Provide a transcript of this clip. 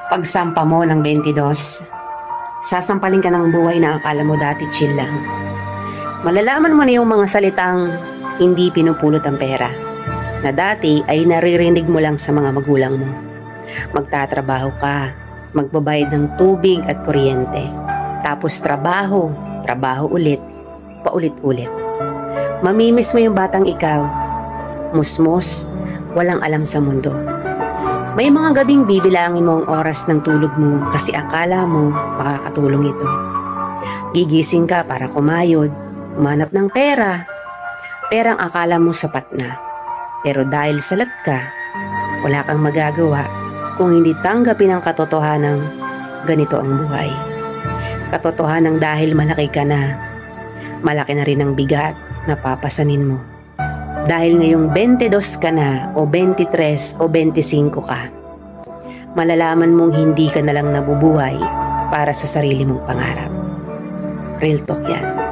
Pagsampa mo ng 22, sasampalin ka ng buhay na akala mo dati chill lang. Malalaman mo na yung mga salitang hindi pinupulot ang pera, na dati ay naririnig mo lang sa mga magulang mo. Magtatrabaho ka, magbabayad ng tubig at kuryente. Tapos trabaho ulit, paulit-ulit. Mamimiss mo yung batang ikaw, musmos, walang alam sa mundo. May mga gabing bibilangin mo ang oras ng tulog mo kasi akala mo makakatulong ito. Gigising ka para kumayod, umanap ng pera. Perang akala mo sapat na. Pero dahil salat ka, wala kang magagawa kung hindi tanggapin ang katotohanang ganito ang buhay. Katotohanang dahil malaki ka na, malaki na rin ang bigat na papasanin mo. Dahil ngayong 22 ka na o 23 o 25 ka, malalaman mong hindi ka na lang nabubuhay para sa sarili mong pangarap. Real talk yan.